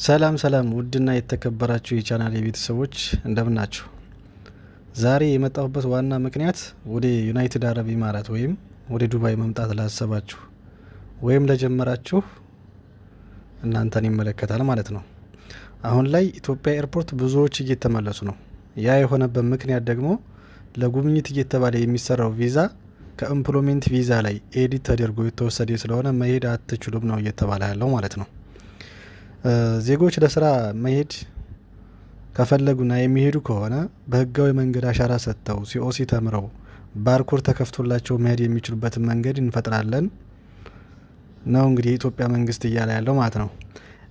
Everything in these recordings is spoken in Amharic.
ሰላም ሰላም ውድና የተከበራችሁ የቻናል የቤተሰቦች እንደምን ናችሁ? ዛሬ የመጣሁበት ዋና ምክንያት ወደ ዩናይትድ አረብ ኢማራት ወይም ወደ ዱባይ መምጣት ላሰባችሁ ወይም ለጀመራችሁ እናንተን ይመለከታል ማለት ነው። አሁን ላይ ኢትዮጵያ ኤርፖርት ብዙዎች እየተመለሱ ነው። ያ የሆነበት ምክንያት ደግሞ ለጉብኝት እየተባለ የሚሰራው ቪዛ ከኤምፕሎይመንት ቪዛ ላይ ኤዲት ተደርጎ የተወሰደ ስለሆነ መሄድ አትችሉም ነው እየተባለ ያለው ማለት ነው። ዜጎች ለስራ መሄድ ከፈለጉና የሚሄዱ ከሆነ በህጋዊ መንገድ አሻራ ሰጥተው ሲኦሲ ተምረው ባርኮድ ተከፍቶላቸው መሄድ የሚችሉበትን መንገድ እንፈጥራለን ነው እንግዲህ የኢትዮጵያ መንግስት እያለ ያለው ማለት ነው።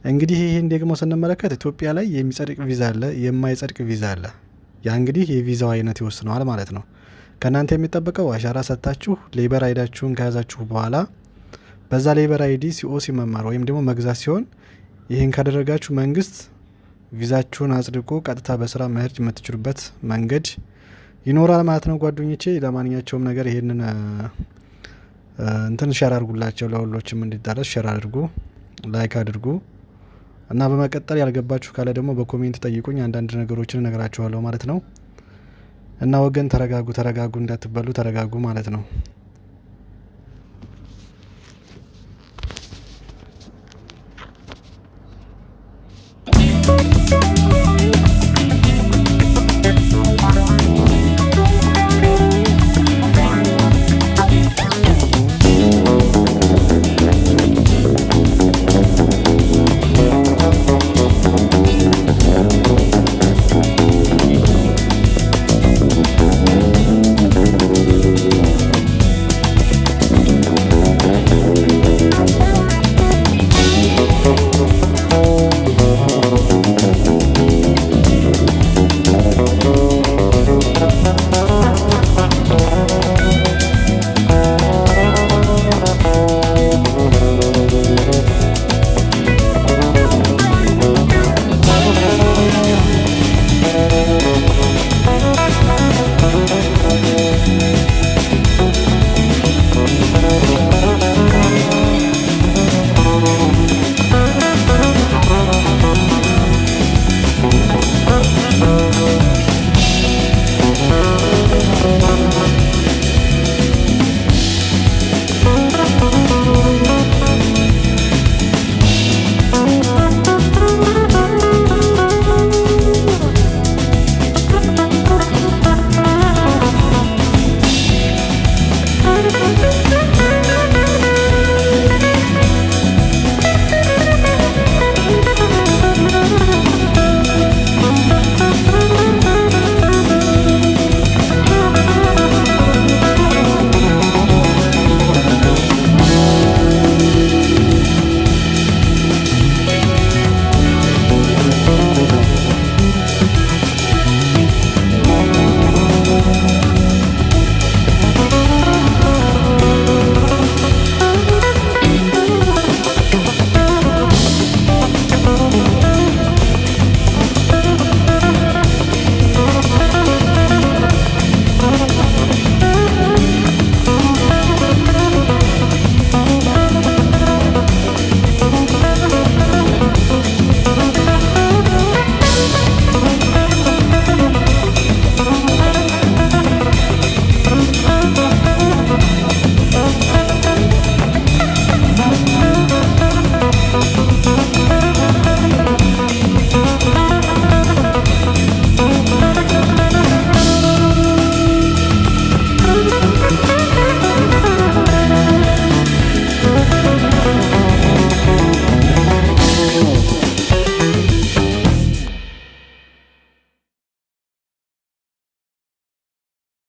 እንግዲህ ይህን ደግሞ ስንመለከት ኢትዮጵያ ላይ የሚጸድቅ ቪዛ አለ፣ የማይጸድቅ ቪዛ አለ። ያ እንግዲህ የቪዛው አይነት ይወስነዋል ማለት ነው። ከእናንተ የሚጠበቀው አሻራ ሰጥታችሁ ሌበር አይዳችሁን ከያዛችሁ በኋላ በዛ ሌበር አይዲ ሲኦሲ መማር ወይም ደግሞ መግዛት ሲሆን ይህን ካደረጋችሁ መንግስት ቪዛችሁን አጽድቆ ቀጥታ በስራ መሄድ የምትችሉበት መንገድ ይኖራል ማለት ነው ጓደኞቼ። ለማንኛቸውም ነገር ይሄንን እንትን ሼር አድርጉላቸው፣ ለሁሎችም እንዲዳረስ ሼር አድርጉ፣ ላይክ አድርጉ እና በመቀጠል ያልገባችሁ ካለ ደግሞ በኮሜንት ጠይቁኝ፣ አንዳንድ ነገሮችን እነግራችኋለሁ ማለት ነው። እና ወገን ተረጋጉ እንዳትበሉ ተረጋጉ ማለት ነው።